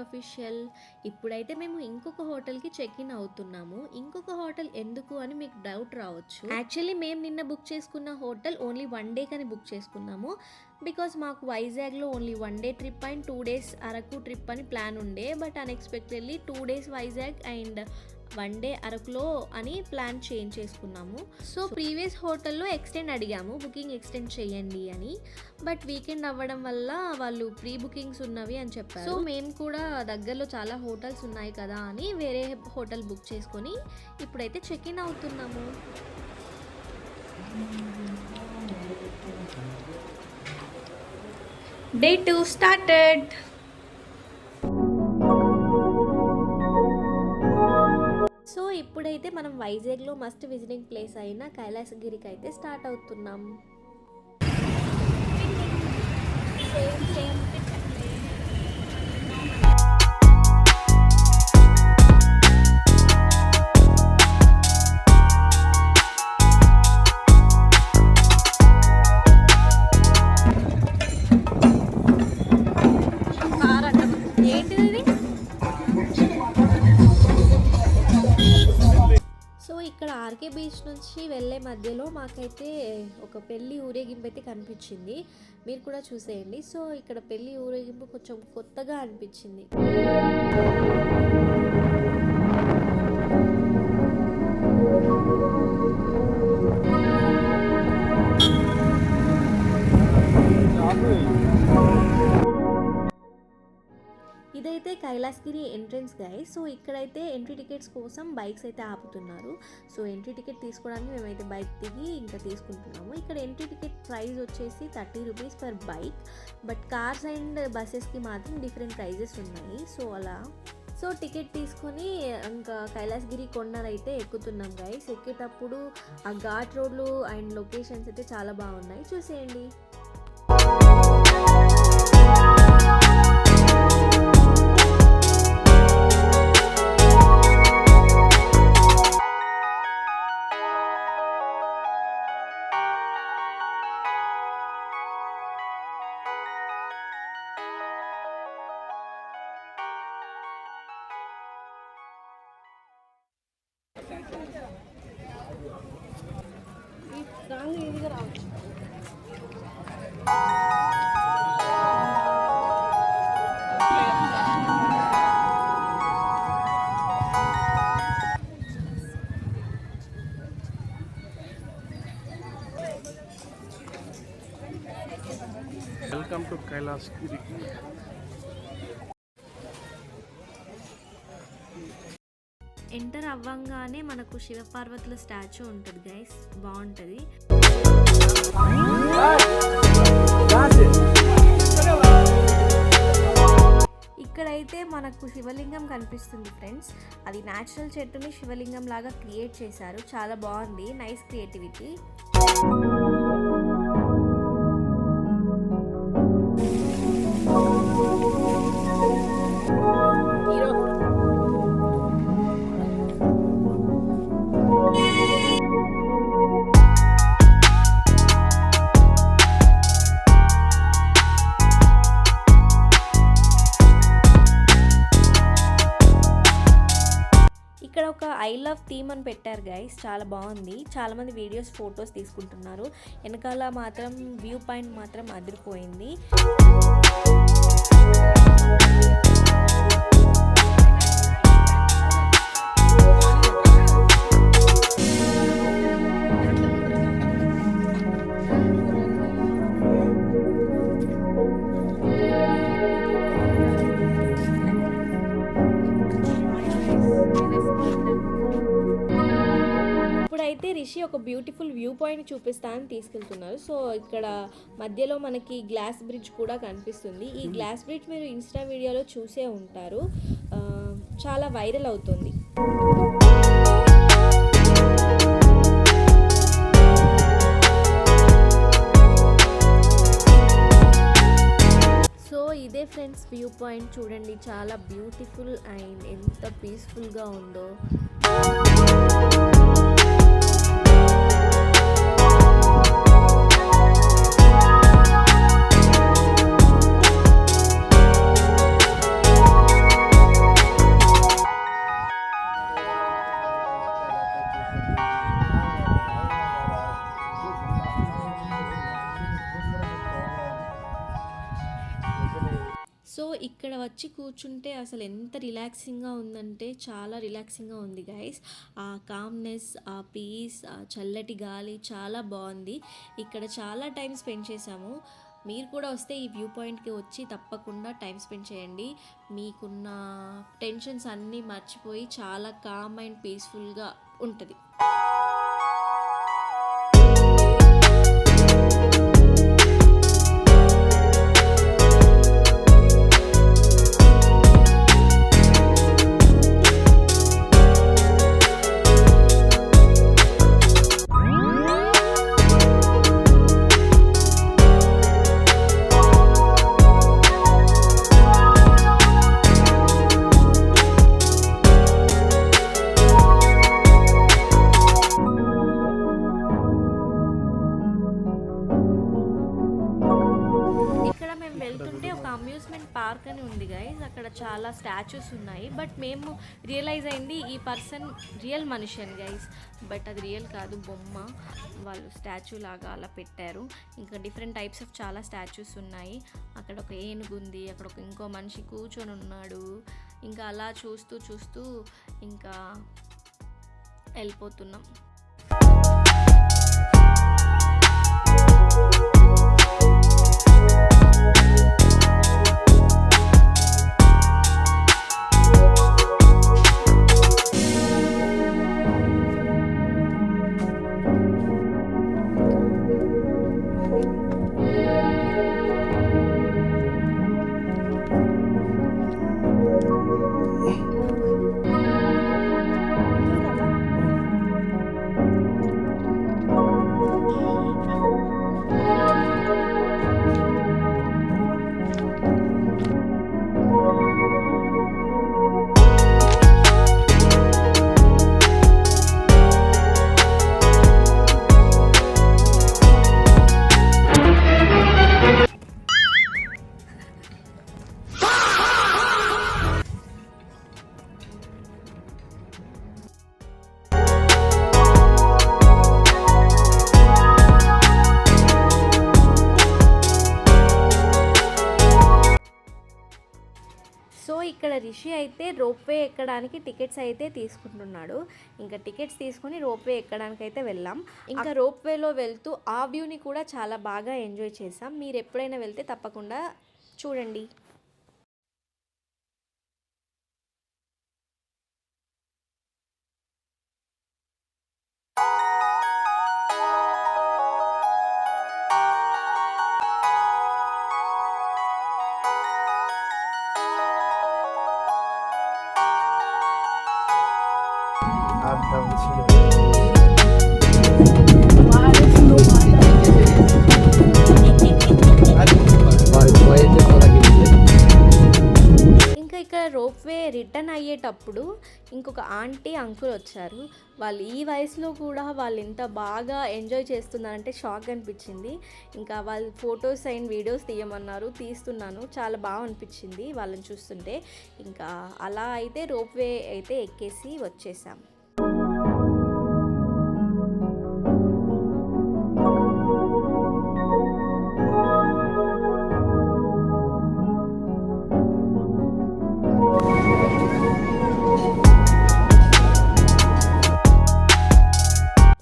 Official. ఇప్పుడైతే మేము ఇంకొక హోటల్‌కి చెక్ ఇన్ అవుతున్నాము. ఇంకొక హోటల్ ఎందుకు అని మీకు డౌట్ రావచ్చు. యాక్చువల్లీ మేము నిన్న బుక్ చేసుకున్న హోటల్ ఓన్లీ 1 డేకని బుక్ చేసుకున్నాము. బికాజ్ మాకు వైజాగ్‌లో only 1 day trip and 2 days Araku trip అని ప్లాన్ ఉండే. But unexpectedly 2 days Vizag and 1 day అరకులో అని ప్లాన్ చేంజ్ చేసుకున్నాము. సో ప్రీవియస్ హోటల్‌లో ఎక్స్టెండ్ అడిగాము, బుకింగ్ ఎక్స్టెండ్ చేయండి అని. బట్ వీకెండ్ అవ్వడం వల్ల వాళ్ళు ప్రీ బుకింగ్స్ ఉన్నవి అని చెప్పారు. సో మేము కూడా దగ్గరలో చాలా హోటల్స్ ఉన్నాయి కదా అని వేరే హోటల్ బుక్ చేసుకొని ఇప్పుడైతే చెక్ ఇన్ అవుతున్నాము. Day 2 started. సో ఇప్పుడైతే మనం వైజాగ్లో మస్ట్ విజిటింగ్ ప్లేస్ అయిన కైలాసగిరికి అయితే స్టార్ట్ అవుతున్నాం. సో ఇక్కడ ఆర్కే బీచ్ నుంచి వెళ్ళే మధ్యలో మాకైతే ఒక పెళ్లి ఊరేగింపు అయితే కనిపించింది. మీరు కూడా చూసేయండి. సో ఇక్కడ పెళ్లి ఊరేగింపు కొంచెం కొత్తగా అనిపించింది. ఇదైతే కైలాసగిరి ఎంట్రన్స్ గైస్. సో ఇక్కడైతే ఎంట్రీ టికెట్స్ కోసం బైక్స్ అయితే ఆపుతున్నారు. సో ఎంట్రీ టికెట్ తీసుకోవడానికి మేమైతే బైక్ దిగి ఇంకా తీసుకుంటున్నాము. ఇక్కడ ఎంట్రీ టికెట్ ప్రైస్ వచ్చేసి 30 rupees per bike. But cars and బస్సెస్కి మాత్రం డిఫరెంట్ ప్రైజెస్ ఉన్నాయి. సో అలా టికెట్ తీసుకొని ఇంకా కైలాసగిరి కొండనైతే ఎక్కుతున్నాం గైస్. ఎక్కేటప్పుడు ఆ ఘాట్ రోడ్లు అండ్ లొకేషన్స్ అయితే చాలా బాగున్నాయి, చూసేయండి. Welcome to Kailasagiri. ఎంటర్ అవ్వంగానే మనకు శివపార్వతుల స్టాచ్యూ ఉంటుంది గైస్, బాగుంటుంది. ఇక్కడైతే మనకు శివలింగం కనిపిస్తుంది ఫ్రెండ్స్. అది న్యాచురల్ చెట్టుని శివలింగం లాగా క్రియేట్ చేశారు, చాలా బాగుంది, నైస్ క్రియేటివిటీ. ఇక్కడ ఒక ఐ లవ్ థీమ్ అని పెట్టారు గైస్, చాలా బాగుంది. చాలా మంది వీడియోస్ ఫొటోస్ తీసుకుంటున్నారు. వెనకాల మాత్రం వ్యూ పాయింట్ మాత్రం అదిరిపోయింది. ఇప్పుడైతే రిషి ఒక బ్యూటిఫుల్ వ్యూ పాయింట్ చూపిస్తానని తీసుకెళ్తున్నారు. సో ఇక్కడ మధ్యలో మనకి గ్లాస్ బ్రిడ్జ్ కూడా కనిపిస్తుంది. ఈ గ్లాస్ బ్రిడ్జ్ మీరు ఇన్స్టా వీడియోలో చూసే ఉంటారు, చాలా వైరల్ అవుతుంది. సో ఇదే ఫ్రెండ్స్ వ్యూ పాయింట్, చూడండి చాలా బ్యూటిఫుల్ అండ్ ఎంత పీస్ఫుల్గా ఉందో. సో ఇక్కడ వచ్చి కూర్చుంటే అసలు ఎంత రిలాక్సింగ్గా ఉందంటే చాలా రిలాక్సింగ్గా ఉంది గైస్. ఆ కామ్నెస్, ఆ పీస్, ఆ చల్లటి గాలి చాలా బాగుంది. ఇక్కడ చాలా టైం స్పెండ్ చేశాము. మీరు కూడా వస్తే ఈ వ్యూ పాయింట్కి వచ్చి తప్పకుండా టైం స్పెండ్ చేయండి. మీకున్న టెన్షన్స్ అన్నీ మర్చిపోయి చాలా కామ్ అండ్ పీస్ఫుల్గా ఉంటుంది. ఇక్కడ మేము వెళ్తుంటే ఒక అమ్యూజ్మెంట్ పార్క్ అని ఉంది గైస్. అక్కడ చాలా స్టాచ్యూస్ ఉన్నాయి. బట్ మేము రియలైజ్ అయింది ఈ పర్సన్ రియల్ మనిషి అని గైస్. బట్ అది రియల్ కాదు, బొమ్మ. వాళ్ళు స్టాచ్యూ లాగా అలా పెట్టారు. ఇంకా డిఫరెంట్ టైప్స్ ఆఫ్ చాలా స్టాచ్యూస్ ఉన్నాయి. అక్కడ ఒక ఏనుగు ఉంది, అక్కడ ఒక ఇంకో మనిషి కూర్చొని ఉన్నాడు. ఇంకా అలా చూస్తూ చూస్తూ ఇంకా వెళ్ళిపోతున్నాం. సో ఇక్కడ రిషి అయితే రోప్వే ఎక్కడానికి టికెట్స్ అయితే తీసుకుంటున్నాడు. ఇంకా టికెట్స్ తీసుకుని రోప్వే ఎక్కడానికి అయితే వెళ్ళాం. ఇంకా రోప్వేలో వెళ్తూ ఆ వ్యూని కూడా చాలా బాగా ఎంజాయ్ చేసాం. మీరు ఎప్పుడైనా వెళ్తే తప్పకుండా చూడండి. ఇంకా ఇక్కడ రోప్వే రిటర్న్ అయ్యేటప్పుడు ఇంకొక ఆంటీ అంకుల్ వచ్చారు. వాళ్ళు ఈ వయసులో కూడా వాళ్ళు ఎంత బాగా ఎంజాయ్ చేస్తున్నారంటే షాక్ అనిపించింది. ఇంకా వాళ్ళు ఫొటోస్ అండ్ వీడియోస్ తీయమన్నారు, తీస్తున్నాను. చాలా బాగా అనిపించింది వాళ్ళని చూస్తుంటే. ఇంకా అలా అయితే రోప్వే అయితే ఎక్కేసి వచ్చేసాం.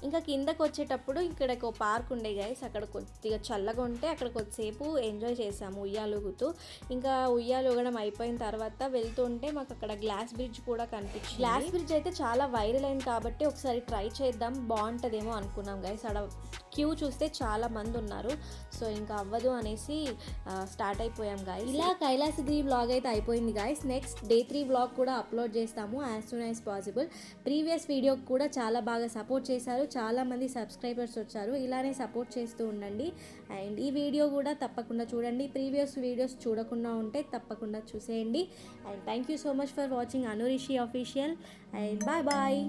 ఇంకా కిందకు వచ్చేటప్పుడు ఇక్కడ ఒక పార్క్ ఉండే గైస్. అక్కడ కొద్దిగా చల్లగా ఉంటే అక్కడ కొద్దిసేపు ఎంజాయ్ చేసాము ఉయ్యాలుగుతూ. ఇంకా ఉయ్యాలుగడం అయిపోయిన తర్వాత వెళ్తుంటే మాకు అక్కడ గ్లాస్ బ్రిడ్జ్ కూడా కనిపించింది. గ్లాస్ బ్రిడ్జ్ అయితే చాలా వైరల్ అయింది కాబట్టి ఒకసారి ట్రై చేద్దాం, బాగుంటుందేమో అనుకున్నాం గైస్. అక్కడ క్యూ చూస్తే చాలా మంది ఉన్నారు. సో ఇంకా అవ్వదు అనేసి స్టార్ట్ అయిపోయాం గైస్. ఇలా కైలాసగిరి వ్లాగ్ అయితే అయిపోయింది గైస్. నెక్స్ట్ డే 3 వ్లాగ్ కూడా అప్లోడ్ చేస్తాము as soon as possible. Previous వీడియోకి కూడా చాలా బాగా సపోర్ట్ చేశారు, చాలామంది సబ్స్క్రైబర్స్ వచ్చారు. ఇలానే సపోర్ట్ చేస్తూ ఉండండి. అండ్ ఈ వీడియో కూడా తప్పకుండా చూడండి. ప్రీవియస్ వీడియోస్ చూడకుండా ఉంటే తప్పకుండా చూసేయండి. And thank you so much for watching Anu Rishi official. And bye bye.